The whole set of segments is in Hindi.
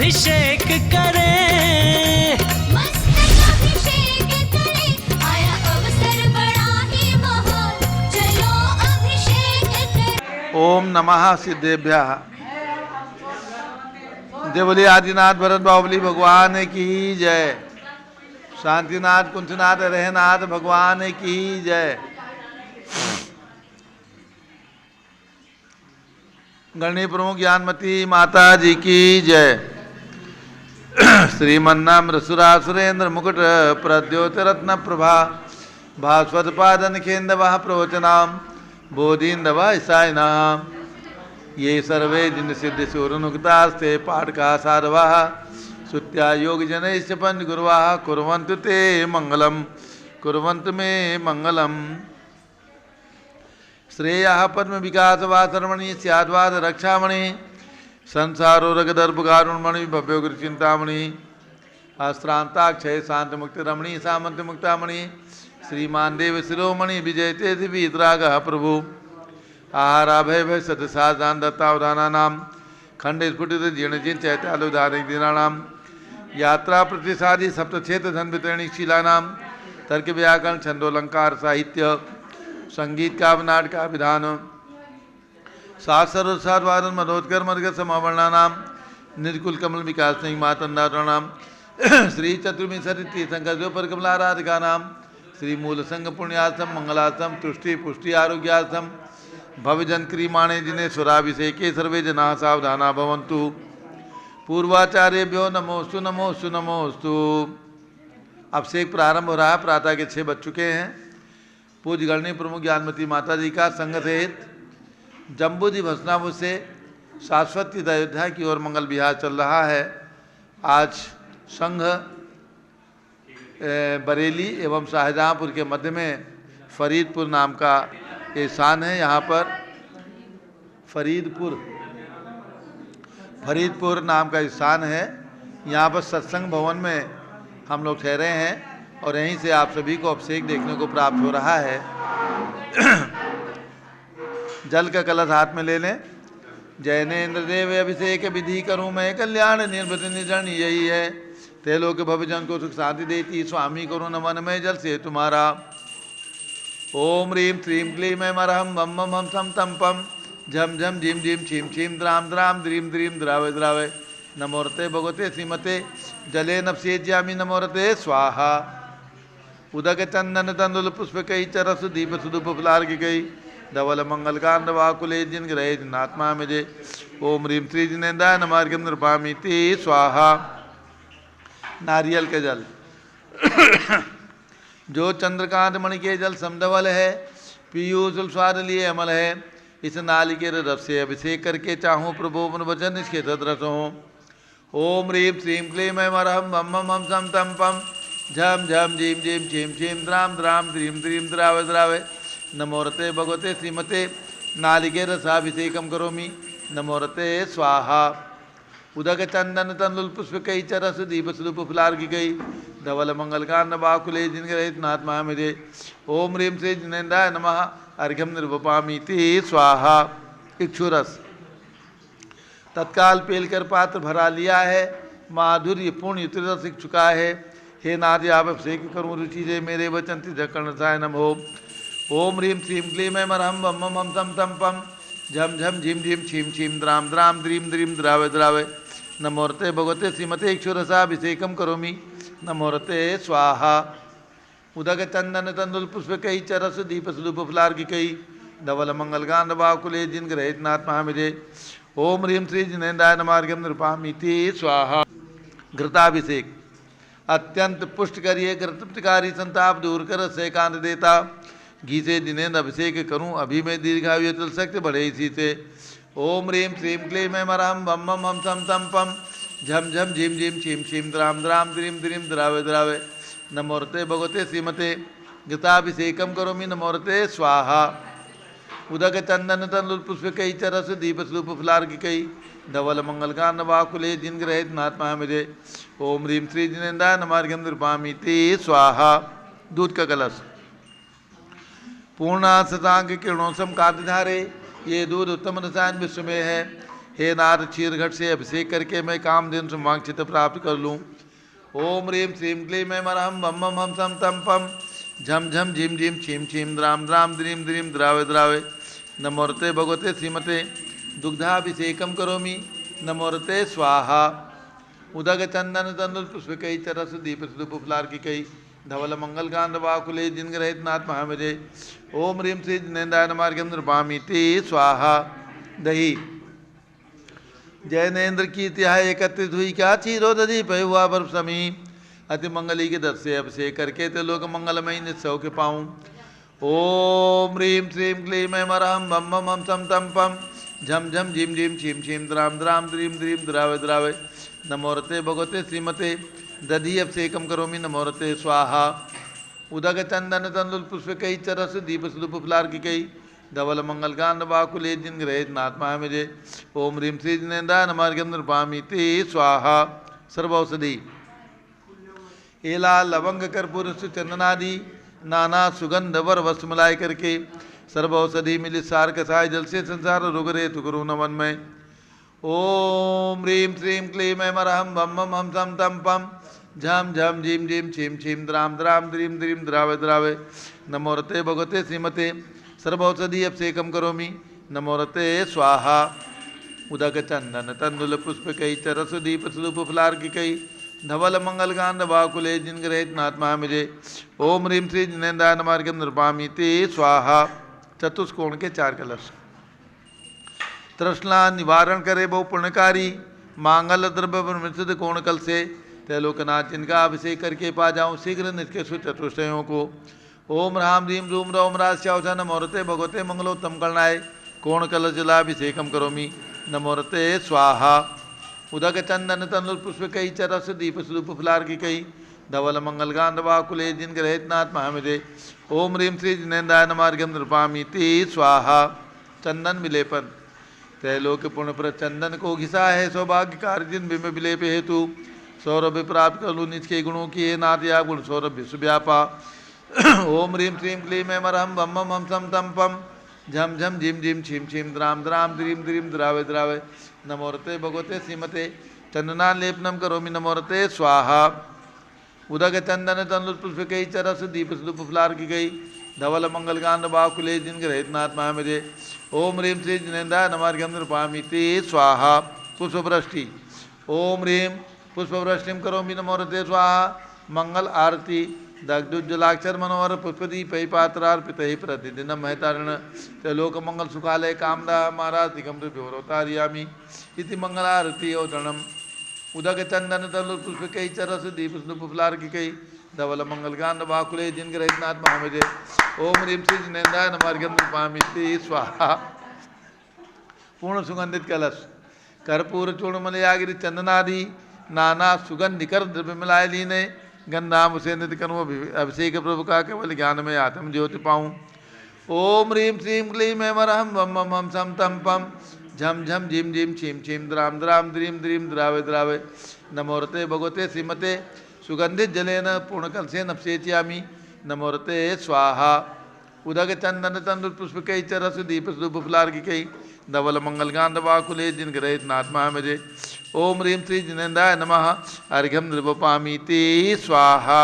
अभिषेक करें, मस्तक अभिषेक करें, आया अवसर बड़ा ही महान, चलो अभिषेक करें। ओम नमः सिद्धेभ्यः। देवली आदिनाथ भरत बाहुबली भगवान की जय। शांतिनाथ कुंठनाथ रहनाथ भगवान की जय। गणनी प्रमुख ज्ञानमती माता जी की जय। श्रीमन्नाम रसुरा सुरेंद्र मुकुट प्रद्योत रत्न प्रभा भास्वत पादन खेन्दव प्रवचनाम बोधिन्दव ईसायनाम। ये सर्वे जिन सिद्ध सूरनुक्तास्ते पाठका साधवा सुत्या योग जनैश्च पंच गुरुवा कुर्वन्तु ते मंगलम कुर्वन्तु मे मंगलम। श्रेयः पद्म विकास वासरमणि स्याद्वाद रक्षामणि संसारो रगदर्पकारुणमणि भव्योग्र चिंतामणि अस्त्रांताक्षय शांत मुक्ति रमणि सामंत मुक्तामणि श्रीमान देव शिरोमणि विजयते दिव्यद्रागः प्रभु आहाराभय भय सतसादान दत्तावधाना नाम खंड स्फुटित जीर्णजिन चैत्यालुधारिक दीनानाम यात्रा प्रतिसादी सप्तक्षेत्र धन वितरणी शीलानाम तर्क व्याकरण छंदोलंकार साहित्य संगीत काव्य नाटक का विधान शास्त्र साधवादन मनोत्कर मर्ग समावर्णानाम निर्कुल कमल विकास सिंह मातंदाणाम श्री चतुर्विंशति तीर्थंकर पर कमलाराधिका नाम श्री मूल संघ पुण्यासम मंगलासम तुष्टि पुष्टि आरोग्यासम भवजन क्रीमाणे जिन्हें सुराभिषेके सर्वे जना सावधाना भवन्तु। पूर्वाचार्यभ्यो नमोस्तु नमोस्तु नमोस्तु। अभिषेक प्रारंभ हो रहा है। प्रातः के 6 बज चुके हैं। पूज्य गणनी प्रमुख ज्ञानमती माता जी का संघ सहित जम्बूजी भस्नापुर से शाश्वत तीर्थ अयोध्या की ओर मंगल विहार चल रहा है। आज संघ बरेली एवं शाहजहाँपुर के मध्य में फरीदपुर नाम का ये स्थान है। यहाँ पर फरीदपुर नाम का स्थान है। यहाँ पर सत्संग भवन में हम लोग ठहरे हैं और यहीं से आप सभी को अभिषेक देखने को प्राप्त हो रहा है। जल का कलश हाथ में ले लें। जैनेन्द्र देव अभिषेक विधि करूँ मैं कल्याण निर्भृत निजन यही है। तेलोक भवजन को सुख शांति देती स्वामी करूँ नमन में जल से तुम्हारा। ओम ह्रीं श्रीं क्लीं ऐं अरहं वम मम हम सम तम पम झम झम झिम झिम छीम छीम द्राम द्राम द्रीम द्रीम द्रावे द्रावे नमोरते भगवते श्रीमते जले नपसेज्यामि नमोरते स्वाहा। उदक चंदन तंदुल पुष्प कई चरस दीप सुदुप फुलार्घ्य कई धवल मंगल कांड वाकुले जिन ग्रहे जिनात्मा मिजे। ओम ह्रीं श्री जिनेन्द्राय नमार्घ्यं नृपामीति स्वाहा। नारियल के जल जो चंद्रकांत मणि के जल समधवल है पीयूष स्वाद लिए अमल है। इस नालिकेर रस से अभिषेक करके चाहूँ प्रभु मन वचन इसके तद्रस हो। ओम ह्रीं श्रीं क्लीं ऐं अरहं वम मम हम सम तम पम झम झम झीम झीम छीम छीम द्राम द्राम द्रीम द्रीम द्रावे द्रावे नमोरते भगवते श्रीमते नालिकेर रसाभिषेकम करोमि नमोरते स्वाहा। उदक चंदन तंदुल पुष्प कई चरस दीप सुदुप फुलार्घ्य कई धवल मंगल कांड वाकुले जिन ग्रहित नात्मा मिजे। ओम ह्रीं श्री जिनेन्द्राय नमः अर्घ्यम निर्वपामीति स्वाहा। इक्षुरस तत्काल पेलकर पात्र भरा लिया है। माधुर्य पूर्ण युतिरस सिख चुका है। हे नाथ आप अभिषेक करूँ रुचि से मेरे वचन तिकर्ण साय नमो। ओम ह्रीं श्रीं क्लीं ऐं अरहं वम मम हम सम तम पम झम झम झिम झिम छीम छीम द्राम द्राम द्रीम द्रीम द्रावे द्रावे नमोरते भगवते श्रीमते इक्षुरसाभिषेकम करोमि नमोरते स्वाहा। उदक चंदन तंदुल पुष्प कई चरस दीप सुदुप फुलार्घ्य कई धवल मंगल गांड वाकुले जिन ग्रहित नाथ महामिजे। ओम ह्रीं श्री जिनेन्द्राय नमार्घ्यं नृपामीति स्वाहा। घृताभिषेक अत्यंत पुष्ट करिए तृप्तिकारी संताप दूर कर सेकांत देता। घी से जिनेन्द्र अभिषेक करूं अभी मैं दीर्घायु चल सकते बढ़े इसी से। ओम ह्रीं श्रीं क्लीं ऐं अरहं वम मम हम सम तम पम झम झम झिम झिम छीम छीम द्राम द्राम द्रीम द्रीम द्रावे द्रावे नमोरते भगवते श्रीमते गीताभिषेकम करोमि नमोरते स्वाहा। उदक चंदन तंदुल पुष्प कई चरस दीप स्वरूप फुलार्घ्य कई धवल मंगल कांड वाकुले जिन ग्रहित नात्मा मिले। ओम ह्रीं श्री जिनेन्द्राय नमार्घ्यं नृपामीति स्वाहा। दूध का कलश पूर्णा शतांक किरणों सम कांतिधारे ये दूध उत्तम रसायन विश्व में है। हे नाथ क्षीरघट से अभिषेक करके मैं कामधेनु से वांछित प्राप्त कर लूँ। ओम ह्रीं श्रीं क्लीं ऐं मरहं बम बम हम सम तम पम झम झम झिम झिम छीम छीम द्राम द्राम द्रीम द्रीम द्रावे द्रावे नमोरते भगवते श्रीमते दुग्धाभिषेकम करोमि नमोरते स्वाहा। उदक चंदन तंदुल पुष्पिकै चरस दीप सुदुप फुलार्किकै धवल मंगल कांड वाकुले जिनग्रहित नाथ महामजे। ओम ह्रीं श्री जिनेन्द्राय नमार्घ्यं नृपामीति स्वाहा। दही जैनेन्द्र की तिहाई एकत्रित हुई क्या चीरो दधी पे हुआ बर्फ समी अति मंगली के दर से अभिषेक करके ते लोक मंगलमयी निस्सौ के पाऊँ। ओम ह्रीं श्रीं क्लीं ऐं मरहं बम बम हम सम तम पम झम झम झिम झिम छीम छीम द्राम द्राम द्रीम द्रीम द्रावे द्रावे नमोरते भगवते श्रीमते दधि अभिषेकम करोमि नमोरते स्वाहा। उदक चंदन तंदुल पुष्पिकै चरस दीप सुदुप फुलार्किकै धवल मंगल कांड वाकुले जिनग्रहित नाथ महामजे। ओम ह्रीं श्री जिनेन्द्राय नमार्घ्यं नृपामीति स्वाहा। सर्वौषधि एला लवंग कर्पूर चंदनादि नाना सुगंध वर वस्त्र मिलाय करके सर्वौषधि मिली सार कसाय जल से संसार रोग रे तुकरु नमन में। ओम ह्रीं श्रीं क्लीं ऐं मरहं बम बम हम सम तम पम झम झम झिम झिम छीम छीम द्राम द्राम द्रीम द्रीम द्रावे द्रावे नमोरते भगवते श्रीमते सर्वौषधि अभिषेकम करोमि नमोरते स्वाहा। उदक चंदन तंदुल पुष्पिकै चरस दीप सुदुप फुलार्किकै धवल मंगल कांड वाकुले जिनग्रहित नाथ महामजे। ओम ह्रीं श्री जिनेन्द्राय नमार्घ्यं नृपामीति स्वाहा। चतुष्कोण के 4 कलश तृष्णा निवारण करे बहु पुण्यकारी मांगल द्रव्य प्रमिश्रित कोण कल से त्रैलोकनाथ जिनका अभिषेक करके पा जाऊँ शीघ्र निष्केशु चतुष्टयों को। ओम ह्रां ह्रीं रूम रौम राश्यावसा नमोरते भगवते मंगलोत्तम कर्णाय कोण कलश जलाभिषेकम करोमि नमोरते स्वाहा। उदक चंदन तंदुल पुष्पिकै चरस दीप सुदुप फुलार्किकै धवल मंगल कांड वाकुले जिनग्रहित नाथ महामजे। ओम ह्रीं श्री जिनेन्द्राय नमार्घ्यं नृपामीति स्वाहा। चंदन विलेपन त्रैलोक पुण्य पर चंदन को घिसा है सौभाग्य कार्य जिन बिंब विलेप हेतु सौरभ प्राप्त कर लू निज के गुणों की हे नाथ या गुण सौरभ विश्व व्यापा। ओम ह्रीं श्रीं क्लीं ऐं मरहं बम बम हम सम तम पम झम झम झिम झिम छीम छीम द्राम द्राम द्रीम द्रीम द्रावे द्रावे नमोरते भगवते श्रीमते चंदनालेपनम करोमि नमोरते स्वाहा। उदक चंदन तंदुल पुष्पिकै चरस दीप सुदुप फुलार्किकै धवल मंगल कांड वाकुले जिनग्रहित नाथ महामजे। ओम ह्रीं श्री जिनेन्द्राय नमार्घ्यं नृपामीति स्वाहा। पुष्पवृष्टि ओम ह्रीं पुष्पवृष्टिं करोमि नमोरते स्वाहा। मंगल आरती दग्धुज्जलाक्षर मनोहर पुष्पदीपै पात्रार्पितैः प्रतिदिनं महतारण त्रैलोक मंगल सुखालय कामदा महारातिकं भ्योरोतारयामि इति मंगलारती औतरणम्। उदक चंदन तंदुल पुष्पिकै चरस दीप सुदुप फुलार्किकै धवल मंगल कांड वाकुले जिनग्रहित नाथ महामजे। ओम ह्रीं श्री जिनेन्द्राय नमार्घ्यं नृपामीति स्वाहा। पूर्ण सुगंधित कलश कर्पूर चूर्ण मलयागिरि चंदनादि नाना सुगंधिकर द्रव्य मिलाय लीने गंधाम से नित्य कर्म अभिषेक प्रभु का केवल ज्ञान में आत्म ज्योति पाऊँ। ओम ह्रीं श्रीं क्लीं ऐं मरहं बम बम हम सम तम पम झम झम झिम झिम छीम छीम द्राम द्राम द्रीम द्रीम द्रावे द्रावे नमोरते भगवते श्रीमते सुगंधित जलेन पूर्णकलशेन अभिषेचयामि नमोरते स्वाहा। उदक चंदन तंदुल पुष्पिकै चरस दीप सुदुप फुलार्किकै धवल मंगल कांड वाकुले जिनग्रहित नाथ महामजे। ओम ह्रीं श्री जिनेन्द्राय नमः अर्घ्यं नृपामीति स्वाहा।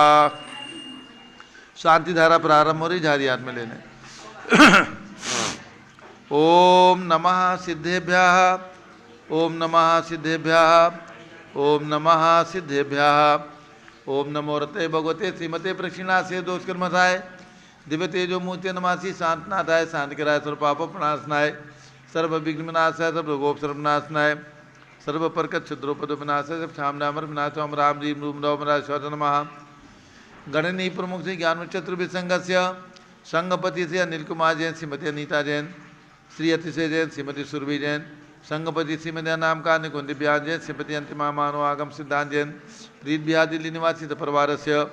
शांति धारा प्रारंभ हो रही, झारी हाथ में लेने। ओम नमः सिद्धेभ्यः ओम नमः सिद्धेभ्यः ओम नमः सिद्धेभ्यः। ओम नमोरते भगवते श्रीमते प्रक्षिणा से दोषकर्मसाय दिव्य तेजो मूर्ति नमासी शांतनाथाय शांति कराय सर्व पाप प्रणाशनाय सर्व विघ्न विनाशाय सर्व रोगोप सर्वनाशनाय सर्व परकत क्षुद्रोपद विनाशाय सब श्याम नामर विनाशम राम जी रूम रौम राज नमः। गणनी प्रमुख से ज्ञान चतुर्भि संघस्य संघपति से अनिल कुमार जैन श्रीमती अनीता जैन श्री अतिशय जैन श्रीमती सुरभि जैन संघपति श्रीमती नाम का निकुंज बिहार जैन श्रीमती अंतिमा मानव आगम सिद्धांत जैन प्रीत बिहार दिल्ली निवासी परिवार से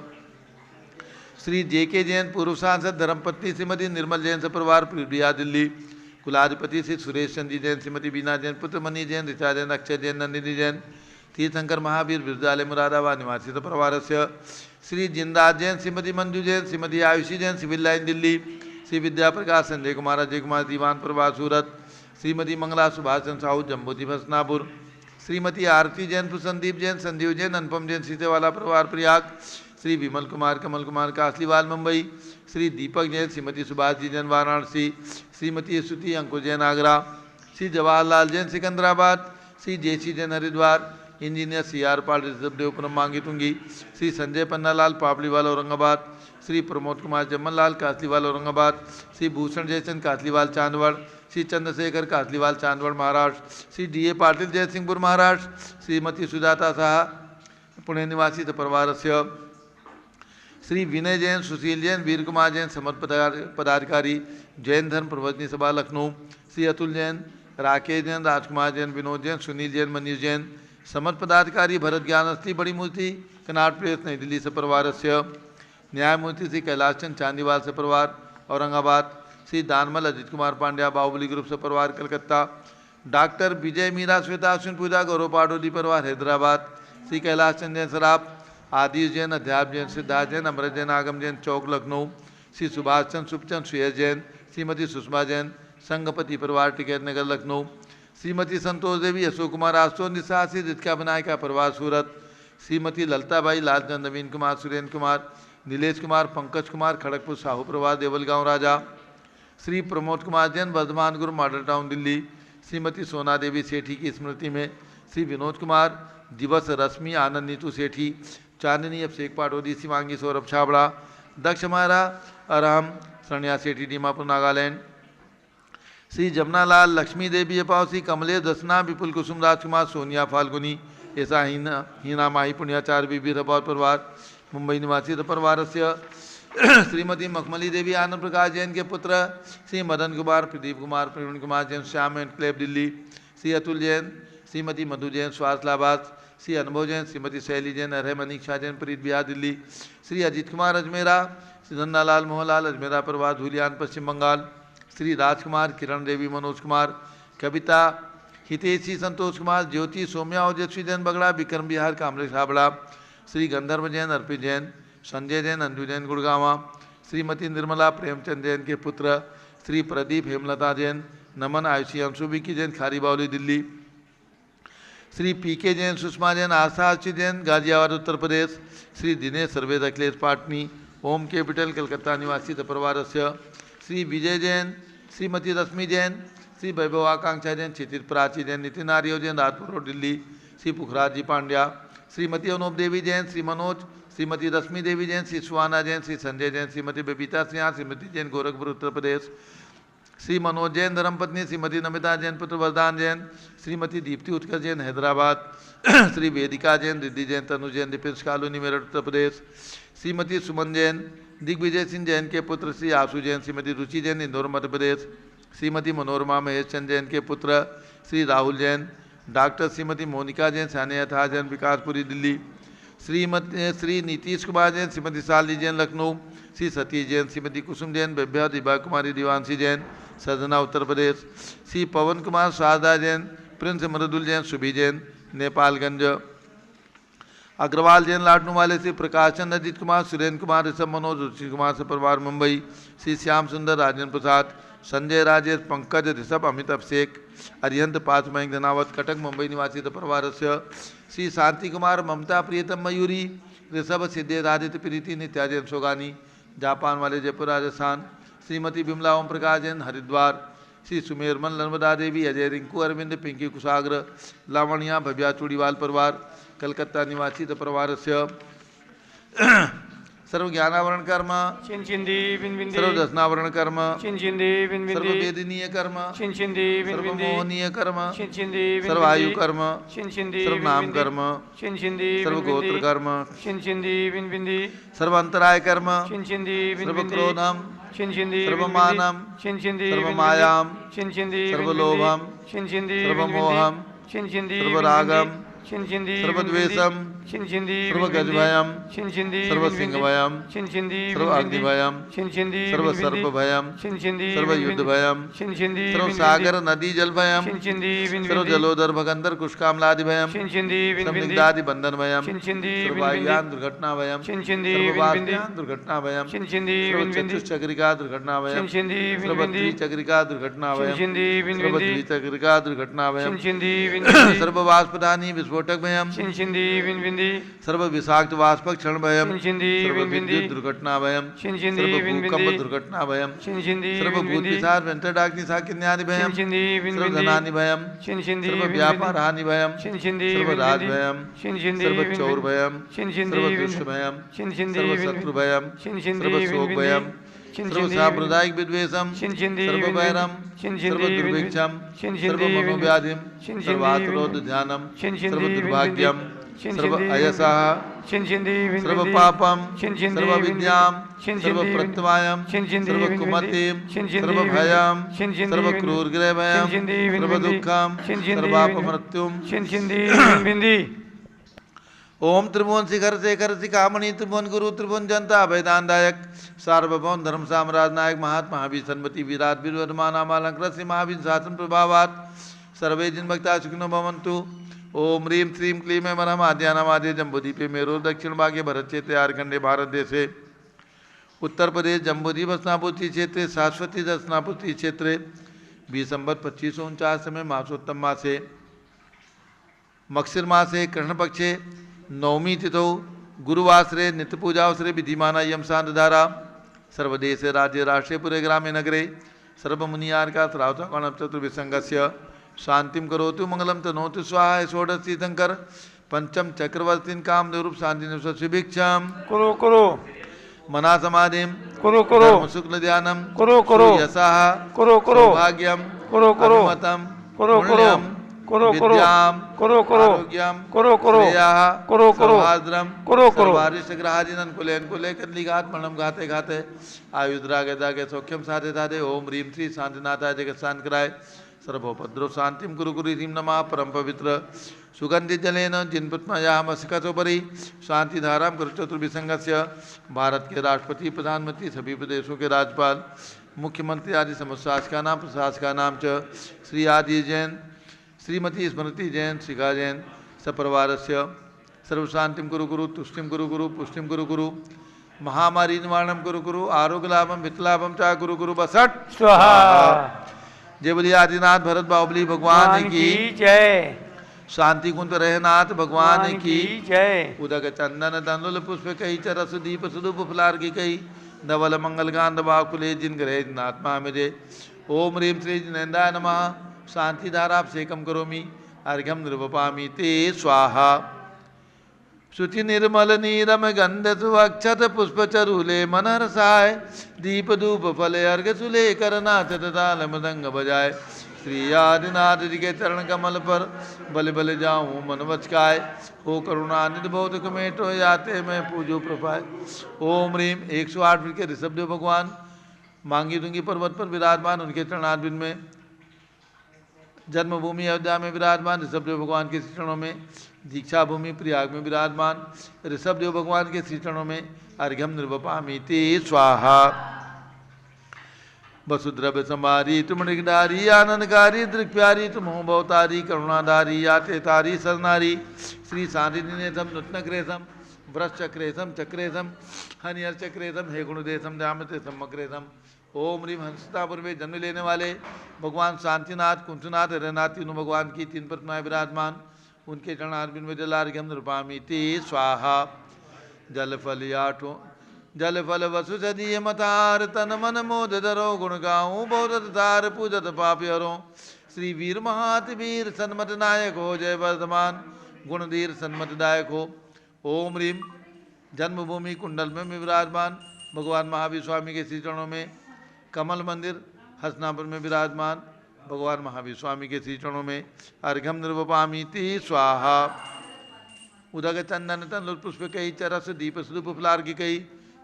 श्री जे.के. जैन पूर्व सांसद धर्मपत्नी श्रीमती निर्मल जैन से परिवार प्रीत बिहार दिल्ली कुलाधिपति श्री सुरेश चंदी जैन श्रीमती बीना जैन पुत्र मनी जैन ऋचा जैन अक्षय जैन नंदिनी जैन तीर्थंकर महावीर विद्यालय मुरादाबाद निवासी परिवार से श्री जिंदास जैन श्रीमती मंजू जैन श्रीमती आयुषी जैन सिविल लाइन दिल्ली श्री विद्या प्रकाश संजय कुमार अजय कुमार दीवान प्रभा सूरत श्रीमती मंगला सुभाषचंद्र साहू जम्बूती भसनापुर, श्रीमती आरती जैन, संदीप जैन, संजीव जैन, अनुपम जैन सीतेवाला परिवार Prayag, Shri Vimal Kumar Kamal Kumar Kasliwal Mumbai, Shri Deepak Jain, Shrimati Subhash ji Jain Varanasi, Shrimati Stuti Ankur Jain Agra, Shri Jawaharlal Jain Secunderabad, Shri JC Jain Haridwar, engineer C R Pal Rishabhdev Mangi Tungi, Shri Sanjay Pannalal Papdiwal Aurangabad, Shri Pramod Kumar Jamnalal Kasliwal Aurangabad, Shri Bhushan Jaichand Kasliwal Chandwad, Shri Chandrashekhar Kasliwal Chandwad Maharashtra, Shri D A Patil Jaysingpur Maharashtra, Shrimati Sujata Saha Pune निवासी परिवारस्य, श्री विनय जैन, सुशील जैन, वीर कुमार जैन समर्थ पदाधिकारी, जैन धर्म प्रवचनी सभा लखनऊ, श्री अतुल जैन, राकेश जैन, राजकुमार जैन, विनोद जैन, सुनील जैन, मनीष जैन समर्थ पदाधिकारी, भरत ज्ञान अस्थि बड़ी मूर्ति कनाट प्लेस नई दिल्ली से परिवारस्य, न्यायमूर्ति श्री कैलाश चंद चांदीवाल से परिवार औरंगाबाद, श्री दानमल अजित कुमार पांड्या बाहुबली ग्रुप से परिवार कलकत्ता, डॉक्टर विजय मीरा श्वेता अश्विन पूजा गौरव पाडोली परिवार हैदराबाद, श्री कैलाश चंद जैन सराफ, आदिश जैन, अध्याप जैन, सिद्धार्थ जैन, अमृत जैन, आगम जैन चौक लखनऊ, श्री सुभाष चंद सुखचंद सुयस जैन, श्रीमती सुषमा जैन संघपति परिवार टिकैत नगर लखनऊ, श्रीमती संतोष देवी, अशोक कुमार आस्तो निसासी रितिका विनायका परिवार सूरत, श्रीमती ललताबाई, लालचंद, नवीन कुमार, सुरेंद्र कुमार, नीलेश कुमार, पंकज कुमार खड़गपुर साहू परिवार देवलगांव राजा, श्री प्रमोद कुमार जैन वर्धमान गुरु मॉडल टाउन दिल्ली, श्रीमती सोना देवी सेठी की स्मृति में श्री विनोद कुमार दिवस रश्मि आनंद नीतू सेठी, चांदनी अब शेख पाटोदी, शिवांगी सौरभ छाबड़ा, दक्ष महारा अरहम सन्या सेठी दीमापुर नागालैंड, श्री जमुनालाल, लक्ष्मी देवी अपावसी, कमलेश दसना, विपुल कुसुम राजकुमार, सोनिया फाल्गुनी, ऐसा हीना माही पुण्याचार्य बीबी रपौर परिवार मुंबई निवासी परिवार से, श्रीमती मखमली देवी आनंद प्रकाश जैन के पुत्र, श्री मदन कुमार, प्रदीप कुमार, प्रवीण कुमार जैन श्याम एंड क्लेब दिल्ली, श्री अतुल जैन, श्रीमती मधु जैन स्वास्थलाबाद, श्री अनुभव जैन, श्रीमती शैली जैन, अरह मनीषा जैन प्रीत बिहार दिल्ली, श्री अजीत कुमार अजमेरा, श्री नन्नालाल मोहनलाल अजमेरा परिवार धूलियान पश्चिम बंगाल, श्री राजकुमार, किरण देवी, मनोज कुमार, कविता, हितेशी, संतोष कुमार, ज्योति, सौम्या ओजस्वी जैन बगड़ा, विक्रम बिहार कामरेश हाबड़ा, श्री गंधर्व जैन, अर्पित जैन, संजय जैन, अंजू जैन गुड़गावा, श्रीमती निर्मला प्रेमचंद जैन के पुत्र, श्री प्रदीप हेमलता जैन, नमन आयुषी अंशु विकी जैन खारी बावली दिल्ली, श्री पी के जैन, सुषमा जैन, आशा अच्युत जैन गाजियाबाद उत्तर प्रदेश, श्री दिनेश सर्वेद अखिलेश पाटनी, ओम कैपिटल कलकत्ता निवासी परिवार से, श्री विजय जैन, श्रीमती रश्मि जैन, श्री वैभव आकांक्षा जैन, क्षितिज प्राची जैन, नितिन आर्य जैन राजपुर रोड दिल्ली, श्री पुखराज जी पांड्या, श्रीमती अनूप देवी जैन, श्री मनोज, श्रीमती रश्मि देवी जैन, श्री सुहाना जैन, श्री संजय जैन, श्रीमती बबीता सिंह, श्रीमती जैन गोरखपुर उत्तर प्रदेश, श्री मनोज जैन धर्मपत्नी, श्रीमती नमिता जैन पुत्र वरदान जैन, श्रीमती दीप्ति उत्कर्ष जैन हैदराबाद, श्री वेदिका जैन, रिद्धि जैन, तनु जैन डिफेंस कॉलोनी मेरठ उत्तर प्रदेश, श्रीमती सुमन जैन, दिग्विजय सिंह जैन के पुत्र श्री आशु जैन, श्रीमती रुचि जैन इंदौर मध्य प्रदेश, श्रीमती मनोरमा महेश चंद जैन के पुत्र श्री राहुल जैन, डॉक्टर श्रीमती मोनिका जैन, सानिया था जैन विकासपुरी दिल्ली, श्री नीतीश कुमार जैन, श्रीमती शालिनी जैन लखनऊ, श्री सतीश जैन, श्रीमती कुसुम जैन, बेभ्या दिभा कुमारी दिवांशी जैन सजना उत्तर प्रदेश, श्री पवन कुमार शारदा जैन, प्रिंस मृदुल जैन, सुभी जैन नेपालगंज, अग्रवाल जैन लाडनू वाले, श्री प्रकाश चंद, अजीत कुमार, सुरेंद्र कुमार, ऋषभ मनोज, रुचि कुमार से परिवार मुंबई, श्री श्याम सुंदर, राजेंद्र प्रसाद, संजय राजेश, पंकज, ऋषभ, अमित अभिषेक, अरिहंत पाँच मयंक धनावत कटक मुंबई निवासी परिवार से, श्री शांति कुमार, ममता, प्रियतम मयूरी, ऋषभ, सिद्धेश, आदित्य, प्रीति, नित्या जैन सोगानी जापान वाले जयपुर राजस्थान, श्रीमती विमला ओम प्रकाश जैन हरिद्वार, श्री सुमेरमन नर्मदा देवी, अजय रिंकू अरविंद, पिंकी कुशाग्र, लावणिया भव्या चूड़ीवाल परिवार कलकत्ता निवासी परिवार से, सर्व ज्ञानावरण कर्म चिंचिंदी बिनबिंदी सर्व दर्शनावरण कर्म चिंचिंदी बिनबिंदी सर्व वेदनीय कर्म चिंचिंदी सर्व बिनबिंदी मोहनीय कर्म चिंचिंदी सर्व आयु कर्म चिंचिंदी सर्व नाम कर्म चिंचिंदी सर्व गोत्र कर्म चिंचिंदी बिनबिंदी सर्व अंतराय कर्म चिंचिंदी सर्व बिनबिंदी क्रोधम चिंचिंदी सर्व मानम चिंचिंदी सर्व मायाम चिंचिंदी सर्व लोभम चिंचिंदी सर्व मोहम चिंचिंदी सर्व रागम छिंछिंदी सर्वद्वेषम छिंछिंदी सर्वगजभयम छिंछिंदी सर्वसिंहभयम छिंछिंदी सर्वाग्निभयम छिंछिंदी सर्वसर्पभयम छिंछिंदी सर्वयुद्धभयम छिंछिंदी सर्वसागर नदी जलभयम छिंछिंदी सर्वजलोदर भगंदर कुष्कामलादिभयम छिंछिंदी संदिग्धादि बंधनभयम छिंछिंदी सर्ववायुयान दुर्घटनाभयम छिंछिंदी सर्ववास्यान दुर्घटनाभयम छिंछिंदी सर्वचतुश्चक्रिका दुर्घटनाभयम छिंछिंदी सर्वद्विचक्रिका दुर्घटनाभयम छिंछिंदी सर्वद्विचक्रिका दुर्घटनाभयम छिंछिंदी सर्ववाष्पदानी विस्फोटकभयम छिंछिंदी सर्वविषाक्त वाष्पक्षणभयम छिंछिंदी सर्वविद्युत दुर्घटनाभयम छिंछिंदी सर्वभूकंप दुर्घटनाभयम छिंछिंदी सर्वभूतपिशाच वेंटरडाग्निशाकिन्यादिभयम छिंछिंदी सर्वधनानिभयम छिंछिंदी सर्वव्यापारहानिभयम छिंछिंदी सर्वराजभयम छिंछिंदी सर्वचौरभयम छिंछिंदी सर्वदुष्टभयम छिंछिंदी सर्वशत्रुभयम छिंछिंदी सर्वशोकभयम सर्वसाम्प्रदायिक विद्वेषम छिंछिंदी सर्ववैरम छिंछिंदी सर्वदुर्भिक्षम छिंछिंदी सर्वमनोव्याधिम छिंछिंदी सर्वातरोध ध्यानम छिंछिंदी सर्वदुर्भाग्यम छिंछिंदी सर्वअयसः छिंछिंदी सर्वपापम छिंछिंदी सर्वविद्याम छिंछिंदी सर्वप्रत्यवायम छिंछिंदी सर्वकुमतिम छिंछिंदी सर्वभयम छिंछिंदी सर्वक्रूरगृहभयम छिंछिंदी सर्वदुःखम छिंछिंदी सर्वापमृत्युम छिंछिंदी बिंदी ओम त्रिभुवन शिखर शेखर शिखामणि त्रिभुवन गुरु त्रिभुवन जनता अभयदानदायक सार्वभौम धर्म साम्राज्य नायक महात्मा महावीर सन्मति विराट वीर वर्धमान अलंकृत श्री महावीर शासन प्रभावात सर्वे जिन भक्ता सुखिनो भवन्तु। ओम ह्रीं श्रीं क्लीं मरम आद्यानामाद्य जम्बूदीपे मेरो दक्षिण भागे भरत क्षेत्रे आर्खंडे भारत देशे उत्तर प्रदेश जम्बूद्वीप हस्तिनापुर क्षेत्रे शाश्वती हस्तिनापुर क्षेत्रे 20 संवत 2549 में मासोत्तम मासे मक्षिर मासे कृष्ण पक्षे नवमी तिथौ गुरुवासरे नित्य पूजावसरे विधिमाना यम शांतधारा सर्वदेशे राज्य राष्ट्रे पुरे ग्रामे नगरे सर्वमुनियार्का श्रावतकोण चतुर्विसंगस्य शांतिम करोतु मंगलम तनोतु स्वाहा षोडश तीर्थंकर पंचम चक्रवर्तीन काम निरूप शांति सुभिक्षाम करो मना समाधिम करो शुक्ल ध्यानम करो यशः करो भाग्यम अभिमतम विद्याम आरोग्यम सौहार्द्रम सर्वारिष्टग्रहादिनन कुले कुले कलिघात मरणम घाते घाते आयुद्रागे दागे सौख्यम साधे साधे ओम ह्रीं श्री शांतिनाथाय जगत शांत कराय सर्वोपद्रव शांतिम गुरु गुरु ह्रीं नमः परम पवित्र सुगंधित जलेन जिन पद्मयामस्कचोपरि शांतिधारां गुरु चतुर्विसंगस्य भारत के राष्ट्रपति प्रधानमंत्री सभी प्रदेशों के राज्यपाल मुख्यमंत्री आदि समस्त प्रशासका नाम च श्री आदि जैन श्रीमती स्मृति जैन शिखा जैन सपरिवारस्य सर्वशांतिम गुरु गुरु तुष्टिम गुरु गुरु पुष्टिम गुरु गुरु महामारी निवारणम गुरु गुरु आरोग्य लाभम वित्तलाभम चा गुरु गुरु बसट स्वाहा। जय बोलिए आदिनाथ भरत बाहुबली भगवान की जय। शांति कुंत रहनाथ भगवान की जय। उदक चंदन तंदुल पुष्प कही चरस दीप सुदुप फुलार की कही धवल मंगल गांध बाकुले जिन ग्रह जिनात्मा मेरे ओम ह्रीं श्री जिनेन्द्राय नमः शांति धाराभिषेकम करोमि अर्घ्यम निर्वपामि ते स्वाहा। शुचि निर्मल नीरम गंध सुवक्षत पुष्प चरूले मनहरसाय दीप धूप फले अर्घ सुले करनाथ ताल मृदंग बजाय श्री आदिनाथ जी के चरण कमल पर बल बल जाऊं मन वचकाय हो करुणानिधि बहुत कमेटो याते मैं पूजो प्रपाय। ओम ह्रीं 108 फीट के ऋषभदेव भगवान मांगी दुंगी पर्वत पर विराजमान उनके चरणारविंद में जन्मभूमि अयोध्या में विराजमान ऋषभदेव भगवान के श्री चरणों में दीक्षा भूमि प्रयाग में विराजमान ऋषभदेव भगवान के श्री चरणों में अर्घ्यम निर्वपामि ते स्वाहा। वसुद्रव्य समारी तुम ऋगधारी आनंदकारी दृक्प्यारी तुम हो भवतारी करुणाधारी याते तारी सरनारी श्री शांतिनिधेशम नूतनक्रेशम वृश्चक्रेशम चक्रेशम हनिहर चक्रेशम हे गुणदेशम दामते समक्रेशम। ओम ह्रीं हंसतापुर में जन्म लेने वाले भगवान शांतिनाथ कुंचनाथ हरनाथ तीनों भगवान की 3 प्रतिमाएं विराजमान उनके चरणारविंद में जलार्घ्यम निर्वपामि ते स्वाहा। जल फल आठों जल फल वसु सदीय मतार तन मन मोद धरो गुण गाऊं बहुत धार पूजत पापी हरो श्री वीर महातवीर सन्मत नायक हो जय वर्धमान गुणधीर सन्मत दायक हो। ओम ह्रीं जन्मभूमि कुंडल में विराजमान भगवान महावीर स्वामी के श्री चरणों में कमल मंदिर हसनापुर में विराजमान भगवान महावीर स्वामी के श्री चरणों में अर्घ्यम निर्वपामि ते स्वाहा। उदक चंदन तंदुल पुष्प कही चरस दीप सुदुप फुलार की कही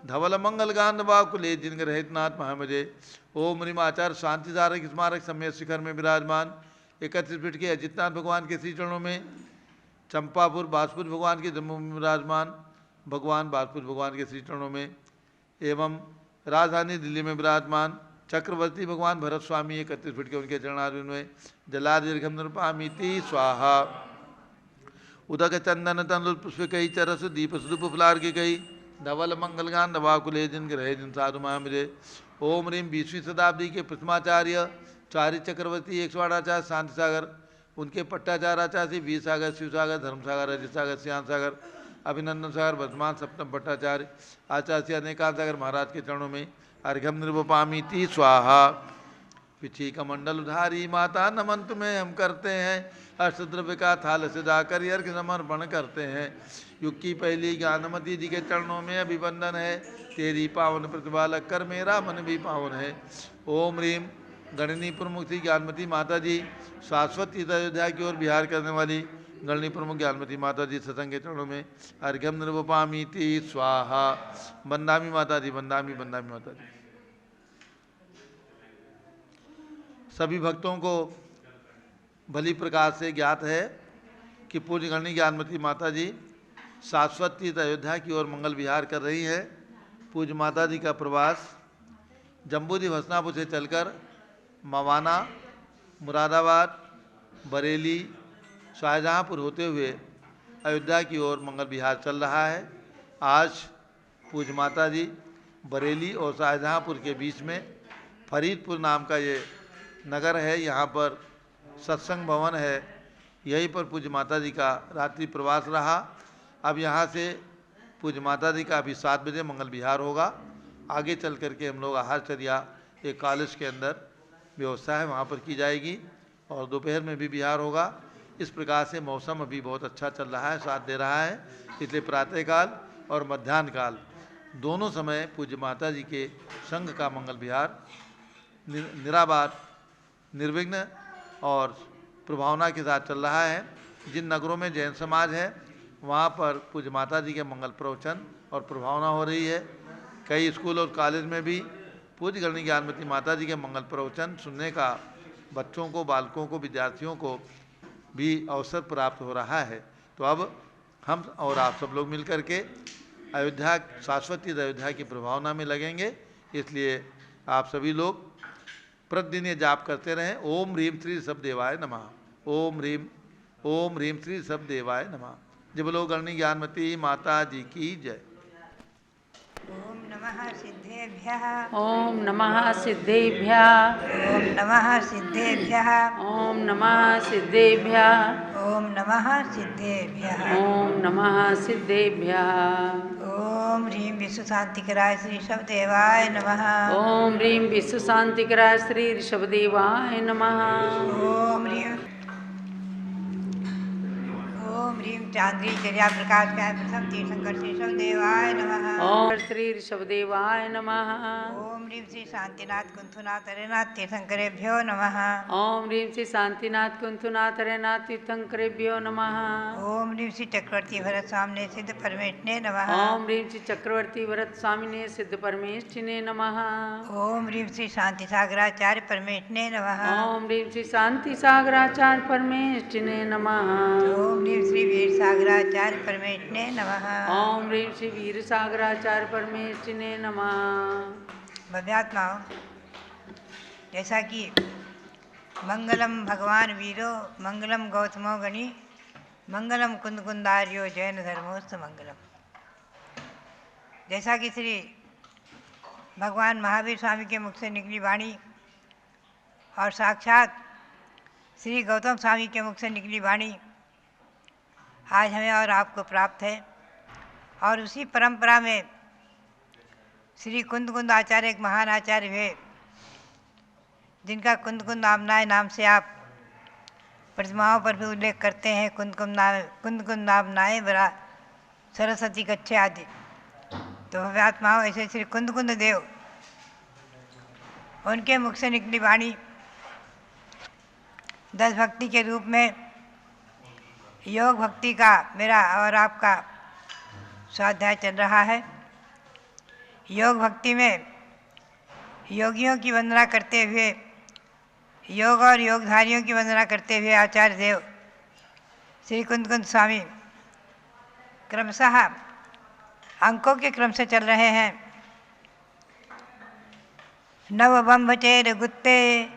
धवल मंगल गांध बाकुले जिनग रहितनाथ महामजे। ओम ह्रीं आचार्य शांति धारक स्मारक समय शिखर में विराजमान 31 फीट के अजितनाथ भगवान के श्री चरणों में चंपापुर बासपुर भगवान के जम्मू में विराजमान भगवान बासपुर भगवान के श्री चरणों में एवं राजधानी दिल्ली में विराजमान चक्रवर्ती भगवान भरत स्वामी 31 फीट के उनके चरणारविंद में जलादीर्घम नृपामीति स्वाहा। उदक चंदन तंदुल पुष्प कई चरस दीप सुदुप फुलार की कई धवल मंगलगान नवाकुले जिन ग्रहे जिन साधु महामिरे। ओम रीम 20वीं शताब्दी के प्रथमाचार्य चारि चक्रवर्ती 108 आचार्य शांति सागर उनके पट्टाचार आचार्य वीर सागर शिव सागर धर्म सागर अजित सागर श्याम सागर अभिनंदन सागर वर्तमान सप्तम भट्टाचार्य आचार्य अनेकांत सागर महाराज के चरणों में अर्घ्यम निर्वपामीति स्वाहा। पिछी कमंडल उधारी माता नमन तुम्हें हम करते हैं अष्टद्रव्य का थाल सजाकर अर्घ्य समर्पण करते हैं। युग की पहली ज्ञानमती जी के चरणों में अभिवंदन है तेरी पावन प्रतिभा लगकर मेरा मन भी पावन है। ओम रीम गणनी प्रमुख थी ज्ञानमती माता जी शाश्वत तीर्थ अयोध्या की ओर बिहार करने वाली गणनी प्रमुख ज्ञानमती माता जी सत्संग के चरणों में अर्घ्यम निर्वपामीति स्वाहा। बंदामी माता जी बंदामी बंदामी माता जी। सभी भक्तों को भली प्रकार से ज्ञात है कि पूज्य गणनी ज्ञानमती माता जी शाश्वत तीर्थ अयोध्या की ओर मंगल विहार कर रही है। पूज्य माता जी का प्रवास जम्बूद्वीप हसनापुर से चलकर मवाना मुरादाबाद बरेली शाहजहाँपुर होते हुए अयोध्या की ओर मंगल विहार चल रहा है। आज पूज्य माता जी बरेली और शाहजहाँपुर के बीच में फरीदपुर नाम का ये नगर है, यहाँ पर सत्संग भवन है। यहीं पर पूज्य माता जी का रात्रि प्रवास रहा। अब यहाँ से पूज्य माता जी का अभी 7 बजे मंगल विहार होगा। आगे चल करके हम लोग आहारचर्या एक कॉलेज के अंदर व्यवस्था है वहाँ पर की जाएगी और दोपहर में भी विहार होगा। इस प्रकार से मौसम अभी बहुत अच्छा चल रहा है, साथ दे रहा है, इसलिए प्रातःकाल और मध्याह्न काल दोनों समय पूज्य माता जी के संघ का मंगल विहार निराबाद निर्विघ्न और प्रभावना के साथ चल रहा है। जिन नगरों में जैन समाज है वहाँ पर पूज्य माता जी के मंगल प्रवचन और प्रभावना हो रही है। कई स्कूल और कॉलेज में भी पूज्य गणनी ज्ञानमती माता जी के मंगल प्रवचन सुनने का बच्चों को, बालकों को, विद्यार्थियों को भी अवसर प्राप्त हो रहा है। तो अब हम और आप सब लोग मिलकर के अयोध्या शाश्वत तीर्थ अयोध्या की प्रभावना में लगेंगे। इसलिए आप सभी लोग प्रतिदिन ये जाप करते रहें। ओम ह्रीम श्री ऋषभ देवाय नमः। ओम ह्रीम श्री ऋषभ देवाय नमः। जय बोलो गणनी ज्ञानमती माता जी की जय। ओम नमः सिद्धेभ्यः। ओम नमः सिद्धेभ्यः। ओम नमः सिद्धेभ्यः। ओम नमः सिद्धेभ्यः। ओम नमः सिद्धेभ्यः। ओम नमः सिद्धेभ्यः। ओम ह्रीं विश्व शांतिकराय श्री ऋषभ देवाय नमः। ओम ह्रीं विश्व शांतिकराय श्री ऋषभ देवाय नमः। ओम ह्रीं चांद्री चर्या प्रकाश काय प्रथम तीर्थंकर श्री ऋषभ देवाय नमः। ओम श्री ऋषभ देवाय नमः। ओम ह्रीं श्री शांतिनाथ कुंथुनाथ हरेनाथ तीर्थंकरेभ्यो नमः। ओम ह्रीं श्री शांतिनाथ कुंथुनाथ हरेनाथ तीर्थंकरेभ्यो नमः। ओम ह्रीं श्री चक्रवर्ती भरत स्वामिने सिद्ध परमेष्ठिने नमः। ओम ह्रीं श्री चक्रवर्ती भरत स्वामिने सिद्ध परमेष्ठिने नमः। ओम ह्रीं श्री शांति सागराचार्य परमेष्ठिने नमः। ओम ह्रीं श्री शांति सागराचार्य परमेष्ठिने नमः। ओम ह्रीं श्री वीर सागराचार्य परमेष्ठिने नमः। ओम ह्रीं श्री वीर सागराचार्य परमेष्ठिने नमः। भव्यात्माओं, जैसा कि मंगलम भगवान वीरो मंगलम गौतमो गणी मंगलम कुंद कुंदार्यो जैन धर्मोस्त मंगलम, जैसा कि श्री भगवान महावीर स्वामी के मुख से निकली वाणी और साक्षात श्री गौतम स्वामी के मुख से निकली वाणी आज हमें और आपको प्राप्त है। और उसी परंपरा में श्री कुंद कुंद आचार्य एक महान आचार्य हुए, जिनका कुंद कुंद आमनाय नाम से आप प्रतिमाओं पर भी उल्लेख करते हैं। कुंद कुंद आमनाय बरा सरस्वती कच्छे आदि। तो भव्यात्माओं, ऐसे श्री कुंद कुंद देव, उनके मुख से निकली वाणी 10 भक्ति के रूप में योग भक्ति का मेरा और आपका स्वाध्याय चल रहा है। योग भक्ति में योगियों की वंदना करते हुए, योग और योगधारियों की वंदना करते हुए आचार्य देव श्री कुंद स्वामी क्रमशः अंकों के क्रम से चल रहे हैं। नव बम्बचेर गुत्ते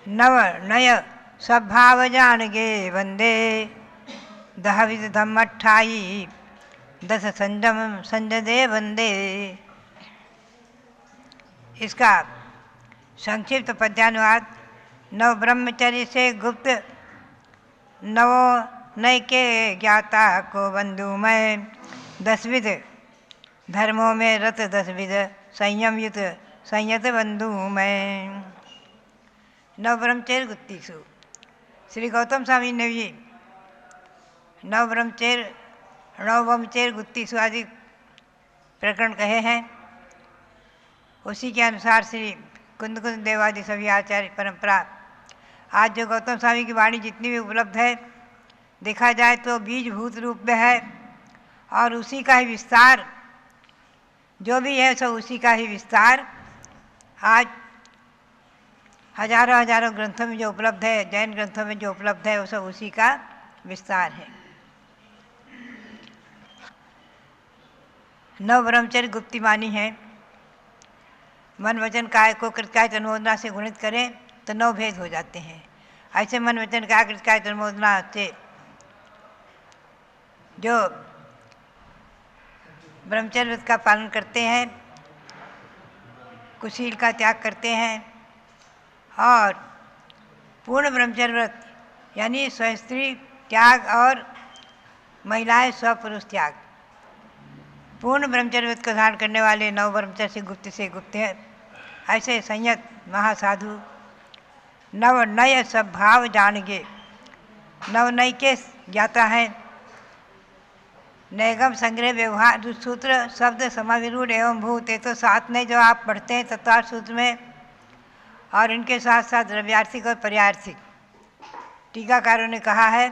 नव नय स्वभाव जान गे वंदे, दहविद धम 28 10 संजम संजदे वंदे। इसका संक्षिप्त पद्यानुवाद। नव ब्रह्मचर्य से गुप्त नवो नय के ज्ञाता को बंधु मैं, 10 विध धर्मों में रत 10 विध संयम युत संयत बंधु मैं। नव ब्रह्मचर्य गुत्तीसु। श्री गौतम स्वामी ने भी नव ब्रह्मचर्य गुत्तीसु आदि प्रकरण कहे हैं। उसी के अनुसार श्री कुंद देवादि सभी आचार्य परंपरा आज जो गौतम स्वामी की वाणी जितनी भी उपलब्ध है, देखा जाए तो बीजभूत रूप में है और उसी का ही विस्तार जो भी है सब उसी का ही विस्तार आज हजारों ग्रंथों में जो उपलब्ध है, जैन ग्रंथों में जो उपलब्ध है, वो सब उसी का विस्तार है। नव ब्रह्मचर्य गुप्ती मानी है। मन वचन काय को कृतकाय तन्मोदना से गुणित करें तो 9 भेद हो जाते हैं। ऐसे मन वचन काय कृतकाय तन्मोदना से जो ब्रह्मचर्य व्रत का पालन करते हैं, कुशील का त्याग करते हैं और पूर्ण ब्रह्मचर्य व्रत यानी स्वस्त्री त्याग और महिलाएं स्वपुरुष त्याग, पूर्ण ब्रह्मचर्य व्रत का धारण करने वाले नव ब्रह्मचर्य से गुप्त है। ऐसे संयत महासाधु नव नय स्वभाव जानेंगे। नव नय के ज्ञाता हैं। नैगम संग्रह व्यवहार सूत्र शब्द समाविरूढ़ एवं भूत, ये तो 7 नय जो आप पढ़ते हैं तत्वार्थ सूत्र में, और इनके साथ साथ द्रव्यार्थिक और पर्यार्थिक टीकाकारों ने कहा है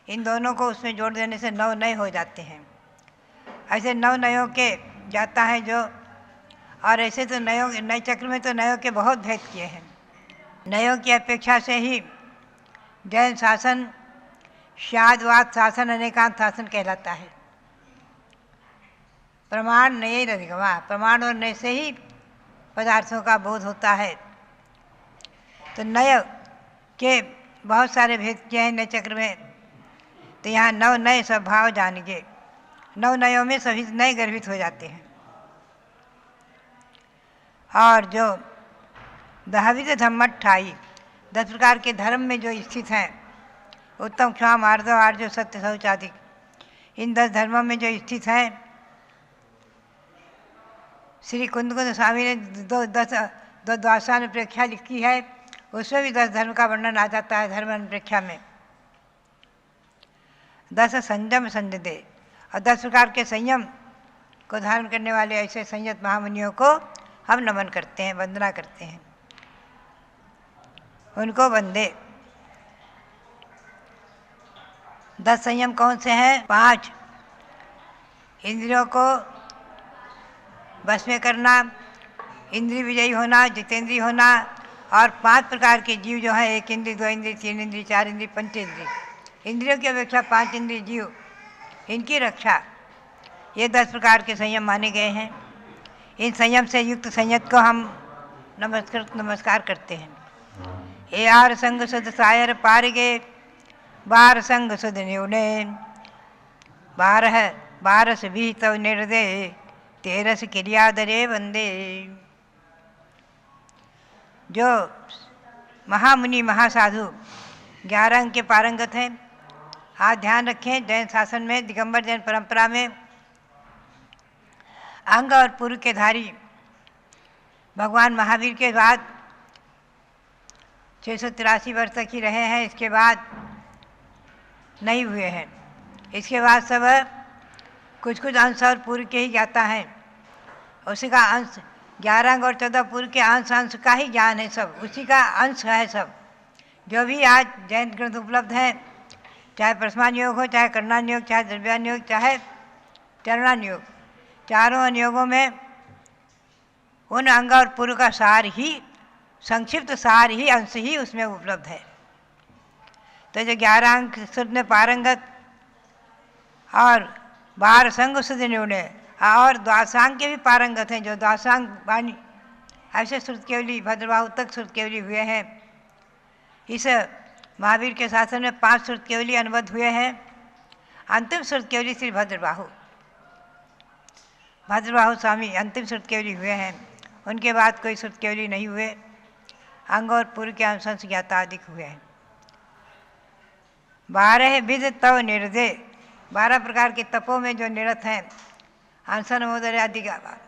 इन दोनों को उसमें जोड़ देने से 9 नय हो जाते हैं। ऐसे 9 नयों के जाता है जो, और ऐसे तो नय चक्र में तो नयों के बहुत भेद किए हैं। नयों की अपेक्षा से ही जैन शासन शादवाद शासन अनेकांत शासन कहलाता है। प्रमाण नय अधिगमा, प्रमाण और नय से ही पदार्थों का बोध होता है। तो नय के बहुत सारे भेद किए हैं नय चक्र में। तो यहाँ 9 नय स्वभाव जानेंगे। 9 नयों में सभी नए गर्भित हो जाते हैं। और जो दहविद धम्म 28 10 प्रकार के धर्म में जो स्थित हैं, उत्तम क्षमा आर्जव आर्जव सत्य शौच आदि, इन 10 धर्मों में जो स्थित हैं, श्री कुंद स्वामी ने दो द्वादशा अनुप्रेक्षा लिखी है, उसमें भी 10 धर्म का वर्णन आ जाता है। धर्म अनुप्रेक्षा में 10 संयम संजदे, और 10 प्रकार के संयम को धारण करने वाले ऐसे संयत महामुनियों को हम नमन करते हैं, वंदना करते हैं, उनको वंदे। 10 संयम कौन से हैं? 5 इंद्रियों को बस में करना, इंद्रिय विजयी होना, जितेंद्रिय होना, और 5 प्रकार के जीव जो हैं, 1 इंद्रिय 2 इंद्रिय 3 इंद्रिय 4 इंद्रिय 5 इंद्रिय, इंद्रियों की अपेक्षा 5 इंद्रिय जीव, इनकी रक्षा, ये 10 प्रकार के संयम माने गए हैं। इन संयम से युक्त संयत को हम नमस्कार करते हैं। ए आर संग सुध सायर पार गे, 12 संग सुध न्यूने, 12 भी तव निर्दे, 13 क्रिया दरे वंदे। जो महामुनि महासाधु 11 अंग के पारंगत हैं, आज ध्यान रखें जैन शासन में, दिगंबर जैन परंपरा में अंग और पुर के धारी भगवान महावीर के बाद 683 वर्ष तक ही रहे हैं। इसके बाद नहीं हुए हैं। इसके बाद सब कुछ अंश और पूर्व के ही ज्ञाता हैं। उसी का अंश 11 अंग और 14 पूर्व के अंश का ही ज्ञान है, सब उसी का अंश है। सब जो भी आज जैन ग्रंथ उपलब्ध हैं, चाहे प्रसमान योग हो, चाहे कर्णान योग, चाहे द्रव्यान योग, चाहे चरणान योग, चारों अनुयोगों में उन अंग और पूर्व का सार ही, संक्षिप्त सार ही, अंश ही उसमें उपलब्ध है। तो जो 11 अंग श्रुत में पारंगत और 12 संग शुद्ध निर्णय और द्वासांग के भी पारंगत हैं, जो द्वासांग वाणी ऐसे श्रुत केवली भद्रबाहु तक श्रुत केवली हुए हैं। इस महावीर के शासन में 5 श्रुत केवली अनुबद्ध हुए हैं। अंतिम श्रुत केवली श्री भद्रबाहु स्वामी अंतिम श्रुत केवली हुए हैं। उनके बाद कोई श्रुत केवली नहीं हुए। अंग और पूर्व के अनुशंस ज्ञाता अधिक हुए हैं। 12 विध तव निर्दय, 12 प्रकार के तपों में जो निरत हैं, अनशन मोदर आदि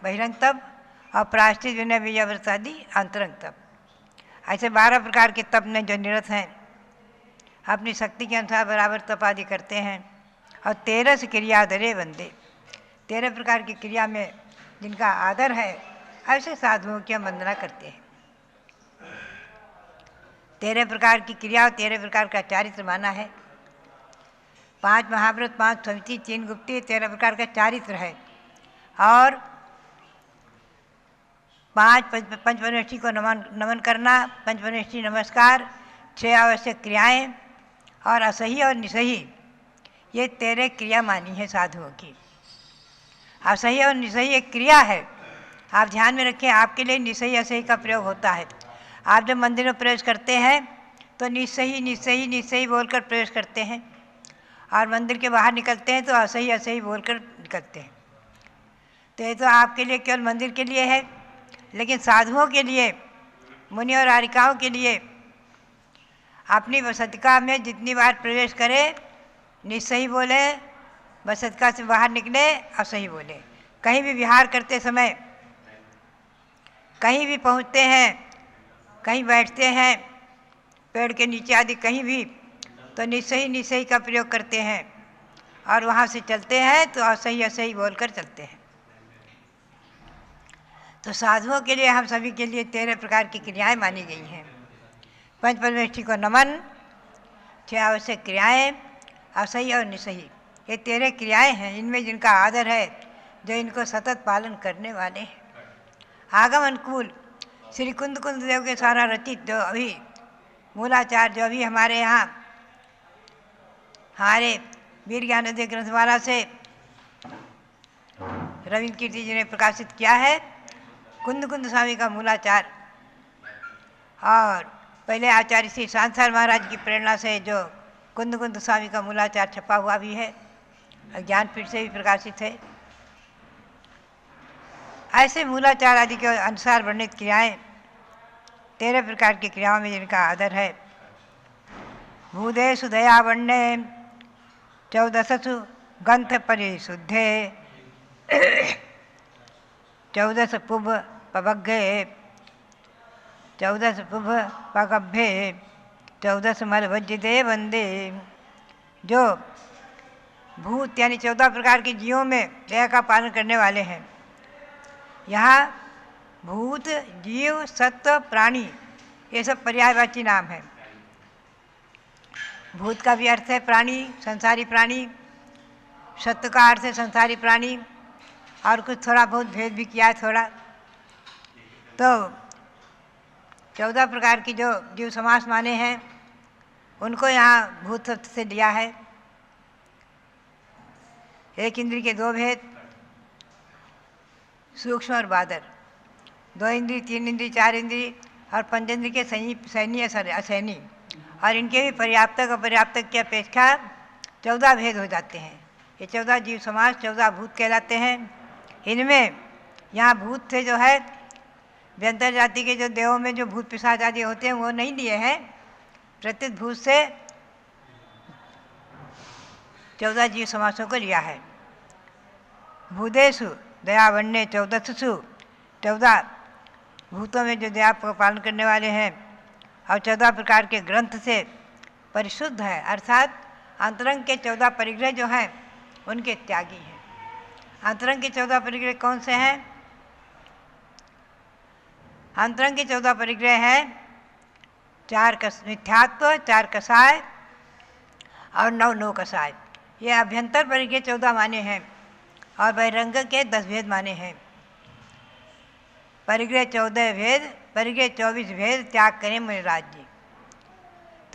बहिरंग तप और प्रायश्चित विनय विजयव्रत आदि अंतरंग तप, ऐसे 12 प्रकार के तप में जो निरत हैं, अपनी शक्ति के अनुसार बराबर तप आदि करते हैं। और 13 क्रियाधरे वंदे, 13 प्रकार की क्रिया में जिनका आदर है ऐसे साधुओं की हम वंदना करते हैं। 13 प्रकार की क्रिया और 13 प्रकार का चारित्र माना है। 5 महाव्रत, 5 समिति, 3 गुप्ती, 13 प्रकार का चारित्र है। और 5 पंचपरमेष्ठी को नमन करना, पंचपरमेष्ठी नमस्कार, 6 आवश्यक क्रियाएं और असही और निसही, ये 13 क्रिया मानी है साधुओं की। असही और निसही एक क्रिया है, आप ध्यान में रखें। आपके लिए निसही असही का प्रयोग होता है। आप जब मंदिर में प्रवेश करते हैं तो निसही निसही निसही बोलकर प्रवेश करते हैं, और मंदिर के बाहर निकलते हैं तो असही असही बोलकर निकलते हैं। तो ये तो आपके लिए केवल मंदिर के लिए है, लेकिन साधुओं के लिए, मुनि और आरिकाओं के लिए अपनी वसतिका में जितनी बार प्रवेश करे निसही बोले, वसतिका से बाहर निकले असही बोले। कहीं भी विहार करते समय, कहीं भी पहुँचते हैं, कहीं बैठते हैं, पेड़ के नीचे आदि कहीं भी, तो निसही निसही का प्रयोग करते हैं। और वहाँ से चलते हैं तो असही असही बोलकर चलते हैं। तो साधुओं के लिए, हम सभी के लिए 13 प्रकार की क्रियाएं मानी गई हैं। पंचपरमेष्ठी को नमन, 6 आवश्यक क्रियाएं, असही और निसही, ये 13 क्रियाएं हैं। इनमें जिनका आदर है, जो इनको सतत पालन करने वाले हैं। आगम अनुकूल श्री कुंद देव के सारा रचित जो अभी मूलाचार, जो अभी हमारे यहाँ हमारे वीर ज्ञानोदय ग्रंथमाला से रविंद्र कीर्ति जी ने प्रकाशित किया है, कुंद स्वामी का मूलाचार। और पहले आचार्य श्री सांसार महाराज की प्रेरणा से जो कुंद स्वामी का मूलाचार छपा हुआ भी है, ज्ञानपीठ से भी प्रकाशित है। ऐसे मूलाचार आदि के अनुसार वर्णित क्रियाएं 13 प्रकार की क्रियाओं में जिनका आदर है। भूदेषु दयावण्ये 14 ग्रंथ परिशुद्धे 14 पुभ पवग्गे 14 पुभ पगभ्ये 14 मलभज्जिते वंदे। जो भूत यानी 14 प्रकार के जीवों में दया का पालन करने वाले हैं। यहाँ भूत, जीव, सत्व, प्राणी, ये सब पर्यायवाची नाम है। भूत का भी अर्थ है प्राणी, संसारी प्राणी। सत्व का अर्थ है संसारी प्राणी, और कुछ थोड़ा बहुत भेद भी किया है थोड़ा। तो 14 प्रकार की जो जीव समास माने हैं, उनको यहाँ भूत शब्द से लिया है। एक इंद्री के 2 भेद, सूक्ष्म और बादर। 2 इंद्री, 3 इंद्री, 4 इंद्री और पंचेंद्री के सैनी असैनी, और इनके भी पर्याप्तक अपर्याप्तक की अपेक्षा 14 भेद हो जाते हैं। ये 14 जीव समास 14 भूत कहलाते हैं। इनमें यहाँ भूत से जो है व्यंतर जाति के जो देवों में जो भूत पिशाच आदि होते हैं वो नहीं लिए हैं। प्रत्येक भूत से 14 जीव समासों को लिया है। भूदेषु दयावण्ये 14 भूतों में जो दया का पालन करने वाले हैं, और 14 प्रकार के ग्रंथ से परिशुद्ध है, अर्थात अंतरंग के 14 परिग्रह जो हैं उनके त्यागी हैं। अंतरंग के 14 परिग्रह कौन से हैं? अंतरंग के 14 परिग्रह हैं 4 मिथ्यात्व, 4 कसाय और 9 कसाय। ये अभ्यंतर परिग्रह 14 माने हैं, और बहिरंग के 10 भेद माने हैं। परिग्रह 14 भेद, परिग्रह 24 भेद त्याग करें मुनिराज जी।